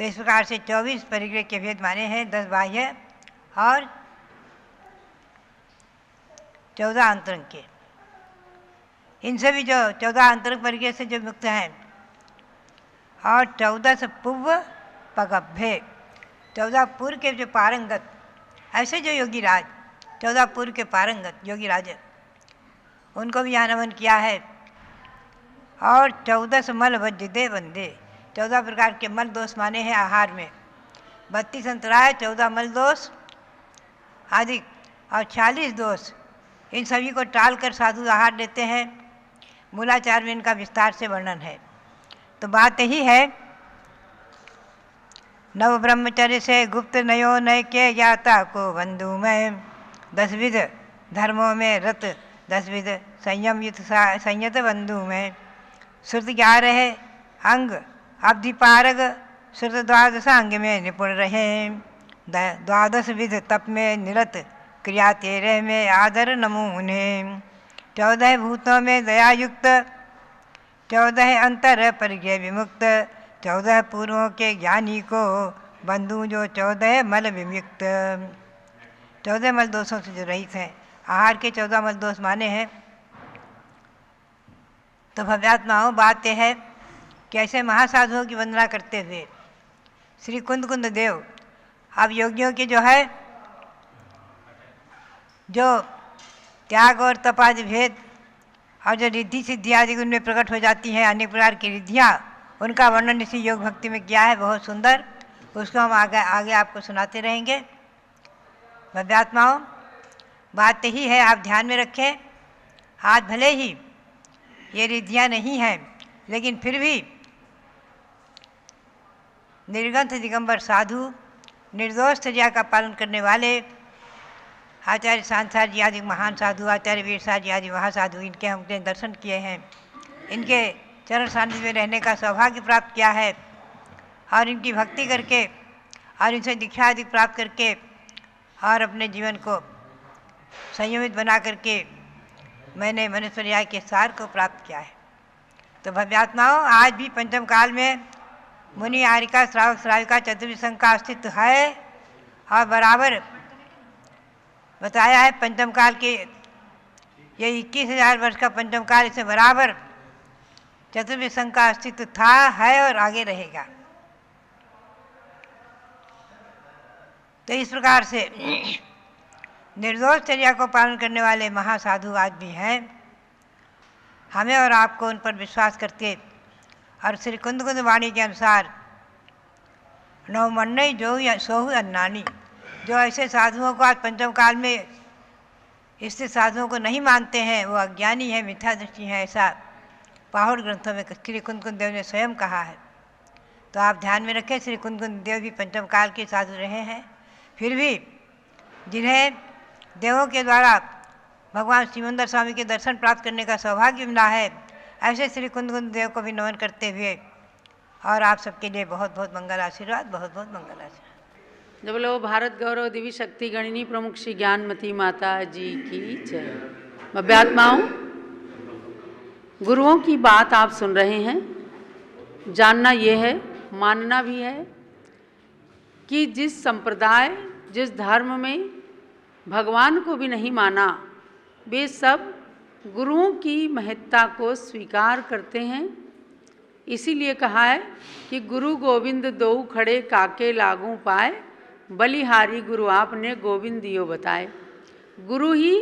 तो इस प्रकार से 24 परिग्रह के भेद माने हैं, 10 बाह्य और 14 अंतरंग के। इनसे भी जो 14 अंतरंग परिग्रह से जो मुक्त हैं और 14 से पूर्व पगभ्य, 14 पूर्व के जो पारंगत, ऐसे जो योगी राज 14 पूर्व के पारंगत योगी राज, उनको भी यहाँ नमन किया है। और 14 मल वज्रदे वंदे, 14 प्रकार के मल दोष माने हैं आहार में, 32 अंतराय, 14 मल दोष आदि और 40 दोष, इन सभी को टालकर साधु आहार लेते हैं। मूलाचार में इनका विस्तार से वर्णन है। तो बात यही है, नव ब्रह्मचर्य से गुप्त नयो नय के ज्ञाता को बंधु में, 10 विध धर्मों में रत, 10 विध संयम युत संयत बंधु में, श्रुत 11 अंग अब्धि पारग, श्रुत 12 अंग में निपुण रहे, 12 विध तप में निरत, क्रिया 13 में आदर नमो उन्हें, 14 भूतों में दया युक्त, 14 अंतर परिग्रह विमुक्त, 14 पूर्वों के ज्ञानी को बंधु जो 14 मल विमुक्त, 14 मल दोषों से जो रहित हैं। आहार के 14 मल दोष माने हैं। तो भव्यात्माओं, बात यह है कि ऐसे महासाधुओं की वंदना करते हुए श्री कुंद कुंद देव अब योगियों के जो है जो त्याग और तप आदि भेद और जो रिद्धि सिद्धि आदि उनमें प्रकट हो जाती हैं, अनेक प्रकार की रिद्धियाँ, उनका वर्णन इसी योग भक्ति में किया है, बहुत सुंदर। उसको हम आगे आपको सुनाते रहेंगे। भव्यात्माओं, बात यही है, आप ध्यान में रखें, आज भले ही ये रिद्धियाँ नहीं हैं, लेकिन फिर भी निर्ग्रंथ दिगंबर साधु, निर्दोष चर्या का पालन करने वाले आचार्य सांसार जी आदि महान साधु, आचार्य वीरसार जी आदि महासाधु, इनके हमने दर्शन किए हैं, इनके चरण सानिध्य में रहने का सौभाग्य प्राप्त किया है और इनकी भक्ति करके और इनसे दीक्षा आदि प्राप्त करके और अपने जीवन को संयमित बना करके मैंने मनुष्य न्याय के सार को प्राप्त किया है। तो भव्यात्माओं, आज भी पंचम काल में मुनि आरिका श्रावक श्राविका चतुर्विध संघ का अस्तित्व है और बराबर बताया है। पंचम काल के ये 21,000 वर्ष का पंचम काल, इससे बराबर चतुर्विध संघ का अस्तित्व था, है और आगे रहेगा। तो इस प्रकार से निर्दोष चर्या को पालन करने वाले महासाधु आज भी हैं। हमें और आपको उन पर विश्वास करके और श्री कुंद कुंद वाणी के अनुसार नवमन्नई जो सोहु अन्नानी, जो ऐसे साधुओं को आज पंचम काल में स्थित साधुओं को नहीं मानते हैं, वो अज्ञानी है, मिथ्या दृष्टि है, ऐसा पाहुड़ ग्रंथों में श्री कुंद कुंद देव ने स्वयं कहा है। तो आप ध्यान में रखें, श्री कुंद कुंद देव भी पंचम काल के साधु रहे हैं, फिर भी जिन्हें देवों के द्वारा भगवान सिमंदर स्वामी के दर्शन प्राप्त करने का सौभाग्य मिला है, ऐसे श्री कुंद कुंद देव को भी नमन करते हुए और आप सबके लिए बहुत बहुत मंगल आशीर्वाद, बहुत बहुत मंगल आशीर्वाद। जब लो भारत गौरव दिव्य शक्ति गणिनी प्रमुख श्री ज्ञानमती माता जी की जय। भव्यात्माओं, गुरुओं की बात आप सुन रहे हैं। जानना ये है, मानना भी है कि जिस संप्रदाय, जिस धर्म में भगवान को भी नहीं माना, वे सब गुरुओं की महत्ता को स्वीकार करते हैं। इसीलिए कहा है कि गुरु गोविंद दो खड़े काके लागू पाए, बलिहारी गुरु आपने गोविंद दियो बताए। गुरु ही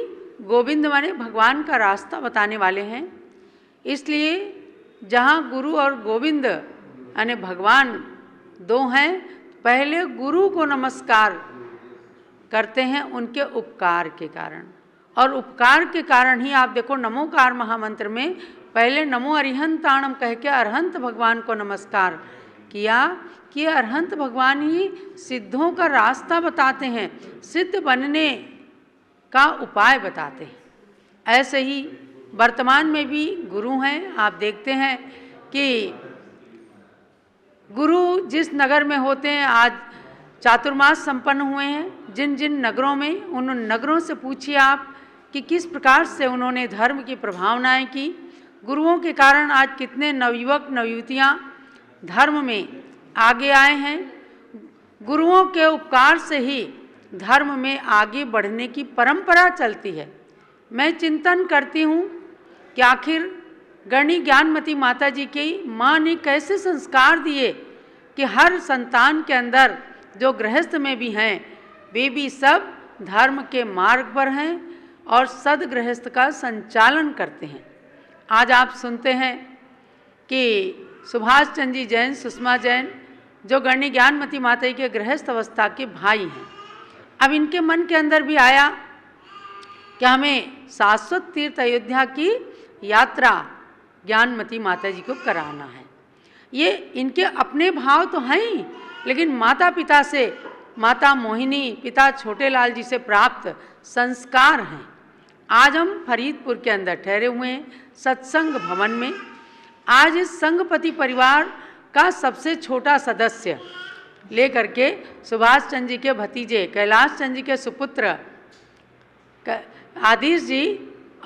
गोविंद माने भगवान का रास्ता बताने वाले हैं। इसलिए जहाँ गुरु और गोविंद यानी भगवान दो हैं, पहले गुरु को नमस्कार करते हैं उनके उपकार के कारण। और उपकार के कारण ही आप देखो नमोकार महामंत्र में पहले नमो अरिहंताणम कह के अरहंत भगवान को नमस्कार किया कि अरहंत भगवान ही सिद्धों का रास्ता बताते हैं, सिद्ध बनने का उपाय बताते हैं। ऐसे ही वर्तमान में भी गुरु हैं। आप देखते हैं कि गुरु जिस नगर में होते हैं, आज चातुर्मास संपन्न हुए हैं, जिन जिन नगरों में, उन नगरों से पूछिए आप कि किस प्रकार से उन्होंने धर्म की प्रभावनाएं की। गुरुओं के कारण आज कितने नवयुवक नवयुवतियाँ धर्म में आगे आए हैं। गुरुओं के उपकार से ही धर्म में आगे बढ़ने की परंपरा चलती है। मैं चिंतन करती हूँ कि आखिर गणी ज्ञानमती माता जी की माँ ने कैसे संस्कार दिए कि हर संतान के अंदर जो गृहस्थ में भी हैं वे भी सब धर्म के मार्ग पर हैं और सदगृहस्थ का संचालन करते हैं। आज आप सुनते हैं कि सुभाष चंद्र जी जैन, सुषमा जैन जो गणी ज्ञानमती माता के गृहस्थ अवस्था के भाई हैं, अब इनके मन के अंदर भी आया कि हमें शाश्वत तीर्थ अयोध्या की यात्रा ज्ञानमती माता जी को कराना है। ये इनके अपने भाव तो हैं ही, लेकिन माता पिता से, माता मोहिनी, पिता छोटे लाल जी से प्राप्त संस्कार हैं। आज हम फरीदपुर के अंदर ठहरे हुए हैं सत्संग भवन में। आज इस संघपति परिवार का सबसे छोटा सदस्य लेकर के सुभाष चंद्र जी के भतीजे कैलाश चंद्र जी के सुपुत्र आदिश जी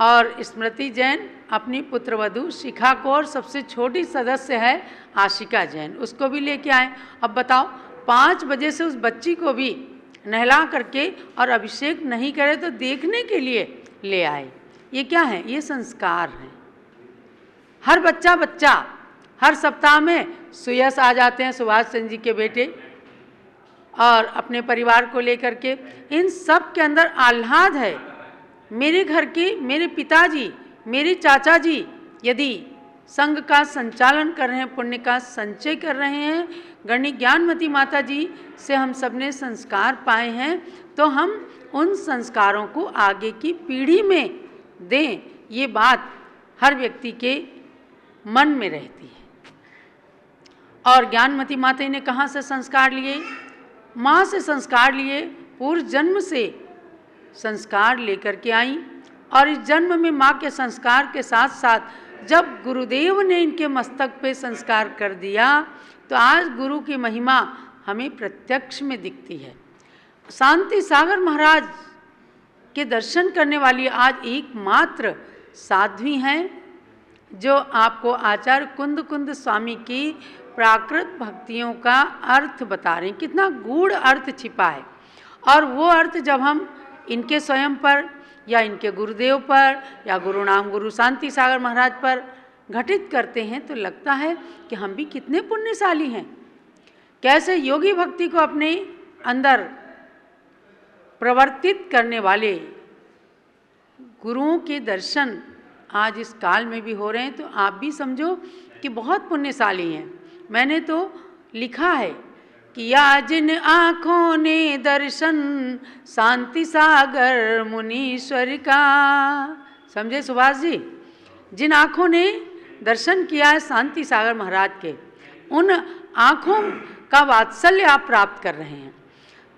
और स्मृति जैन अपनी पुत्रवधू शिखा को, और सबसे छोटी सदस्य है आशिका जैन, उसको भी लेके आए। अब बताओ 5 बजे से उस बच्ची को भी नहला करके और अभिषेक नहीं करे तो देखने के लिए ले आए। ये क्या है? ये संस्कार हैं। हर बच्चा हर सप्ताह में सुयस आ जाते हैं सुभाष चंद्र जी के बेटे और अपने परिवार को लेकर के। इन सब के अंदर आह्लाद है। मेरे घर के मेरे पिताजी, मेरे चाचा जी यदि संघ का संचालन कर रहे हैं, पुण्य का संचय कर रहे हैं, गणी ज्ञानमती माता जी से हम सब ने संस्कार पाए हैं, तो हम उन संस्कारों को आगे की पीढ़ी में दें। ये बात हर व्यक्ति के मन में रहती है। और ज्ञानमती माता ने कहाँ से संस्कार लिए? माँ से संस्कार लिए, पूर्व जन्म से संस्कार लेकर के आई। और इस जन्म में माँ के संस्कार के साथ साथ जब गुरुदेव ने इनके मस्तक पे संस्कार कर दिया तो आज गुरु की महिमा हमें प्रत्यक्ष में दिखती है। शांति सागर महाराज के दर्शन करने वाली आज एकमात्र साध्वी हैं जो आपको आचार्य कुंद कुंद स्वामी की प्राकृत भक्तियों का अर्थ बता रहे हैं। कितना गूढ़ अर्थ छिपा है, और वो अर्थ जब हम इनके स्वयं पर या इनके गुरुदेव पर या गुरु नाम गुरु शांति सागर महाराज पर घटित करते हैं तो लगता है कि हम भी कितने पुण्यशाली हैं। कैसे योगी भक्ति को अपने अंदर प्रवर्तित करने वाले गुरुओं के दर्शन आज इस काल में भी हो रहे हैं, तो आप भी समझो कि बहुत पुण्यशाली हैं। मैंने तो लिखा है कि या जिन आँखों ने दर्शन शांति सागर मुनीश्वर का, समझे सुभाष जी, जिन आँखों ने दर्शन किया है शांति सागर महाराज के, उन आँखों का वात्सल्य आप प्राप्त कर रहे हैं।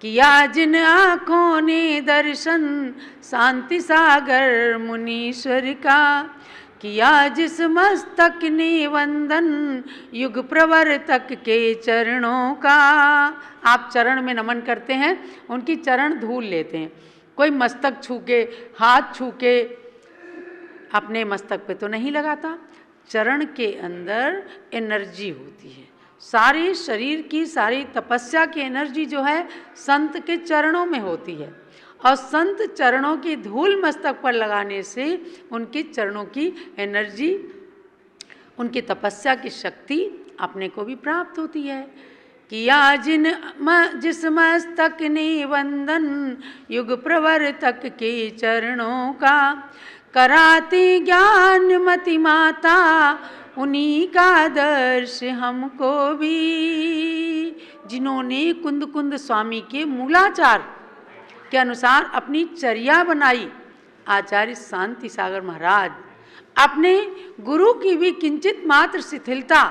कि या जिन आँखों ने दर्शन शांति सागर मुनीश्वर का, किया जिस मस्तक ने वंदन युग प्रवर्तक के चरणों का। आप चरण में नमन करते हैं, उनकी चरण धूल लेते हैं। कोई मस्तक छू के, हाथ छू के अपने मस्तक पे तो नहीं लगाता। चरण के अंदर एनर्जी होती है, सारे शरीर की सारी तपस्या की एनर्जी जो है संत के चरणों में होती है, और संत चरणों की धूल मस्तक पर लगाने से उनके चरणों की एनर्जी, उनकी तपस्या की शक्ति अपने को भी प्राप्त होती है। कि या जिस मस्तक ने वंदन युग प्रवर्तक के चरणों का, कराती ज्ञानमती माता उन्हीं का दर्श हमको भी। जिन्होंने कुंद कुंद स्वामी के मूलाचार के अनुसार अपनी चर्या बनाई, आचार्य शांति सागर महाराज अपने गुरु की भी किंचित मात्र शिथिलता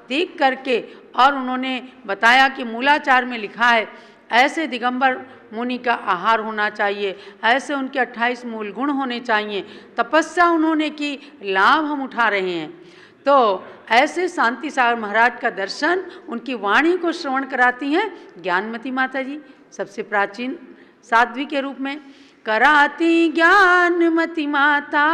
देख करके, और उन्होंने बताया कि मूलाचार में लिखा है ऐसे दिगंबर मुनि का आहार होना चाहिए, ऐसे उनके 28 मूल गुण होने चाहिए, तपस्या उन्होंने की, लाभ हम उठा रहे हैं। तो ऐसे शांति सागर महाराज का दर्शन, उनकी वाणी को श्रवण कराती हैं ज्ञानमती माता जी, सबसे प्राचीन साध्वी के रूप में। कराती ज्ञानमती माता,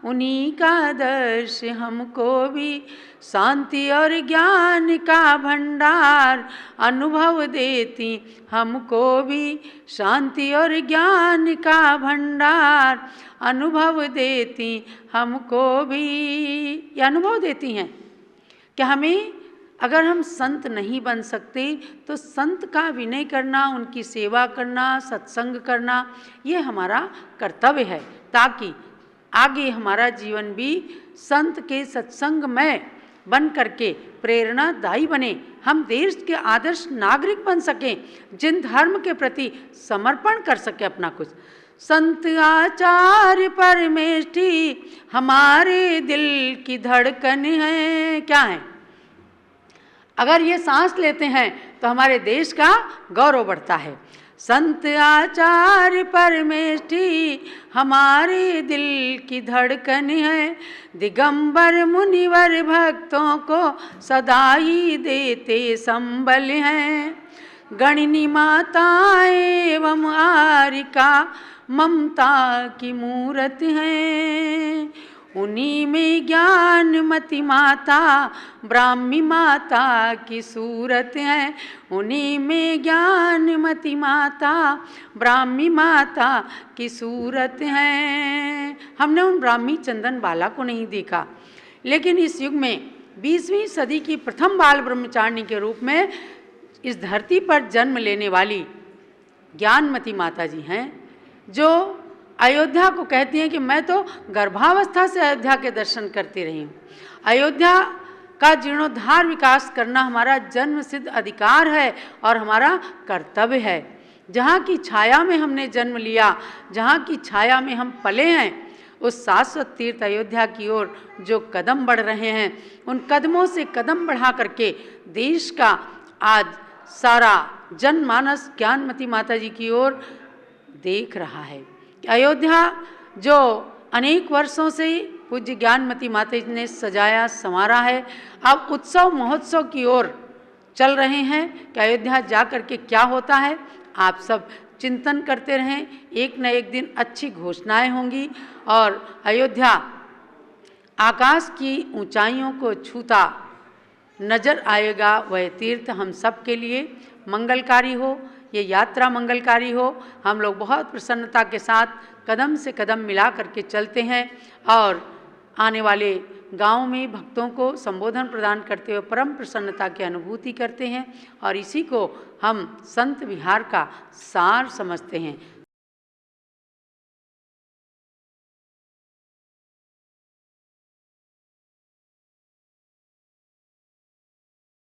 उन्हीं का दर्श हमको भी शांति और ज्ञान का भंडार अनुभव देती हमको भी, शांति और ज्ञान का भंडार अनुभव देती हमको भी। ये अनुभव देती हैं कि हमें अगर हम संत नहीं बन सकते तो संत का विनय करना, उनकी सेवा करना, सत्संग करना, ये हमारा कर्तव्य है, ताकि आगे हमारा जीवन भी संत के सत्संग में बन करके प्रेरणादायी बने, हम देश के आदर्श नागरिक बन सकें, जिन धर्म के प्रति समर्पण कर सके अपना कुछ। संत आचार्य परमेष्ठी हमारे दिल की धड़कन है। क्या है? अगर ये सांस लेते हैं तो हमारे देश का गौरव बढ़ता है। संत आचार्य परमेष्ठी हमारे दिल की धड़कन है, दिगंबर मुनिवर भक्तों को सदा ही देते संबल हैं। गणिनी माता एवं आरिका ममता की मूरत है, उन्हीं में ज्ञानमती माता ब्राह्मी माता की सूरत है, उन्हीं में ज्ञानमती माता ब्राह्मी माता की सूरत है। हमने उन ब्राह्मी चंदन बाला को नहीं देखा, लेकिन इस युग में 20वीं सदी की प्रथम बाल ब्रह्मचारिणी के रूप में इस धरती पर जन्म लेने वाली ज्ञानमती माता जी हैं, जो अयोध्या को कहती हैं कि मैं तो गर्भावस्था से अयोध्या के दर्शन करती रही हूँ। अयोध्या का जीर्णोद्धार विकास करना हमारा जन्म सिद्ध अधिकार है और हमारा कर्तव्य है। जहाँ की छाया में हमने जन्म लिया, जहाँ की छाया में हम पले हैं, उस शाश्वत तीर्थ अयोध्या की ओर जो कदम बढ़ रहे हैं, उन कदमों से कदम बढ़ा करके देश का आज सारा जनमानस ज्ञानमती माता जी की ओर देख रहा है। अयोध्या जो अनेक वर्षों से पूज्य ज्ञानमती माता जी ने सजाया संवारा है, अब उत्सव महोत्सव की ओर चल रहे हैं कि अयोध्या जा कर के क्या होता है। आप सब चिंतन करते रहें, एक न एक दिन अच्छी घोषणाएं होंगी और अयोध्या आकाश की ऊंचाइयों को छूता नजर आएगा। वह तीर्थ हम सब के लिए मंगलकारी हो, ये यात्रा मंगलकारी हो। हम लोग बहुत प्रसन्नता के साथ कदम से कदम मिला करके चलते हैं और आने वाले गांव में भक्तों को संबोधन प्रदान करते हुए परम प्रसन्नता की अनुभूति करते हैं और इसी को हम संत विहार का सार समझते हैं।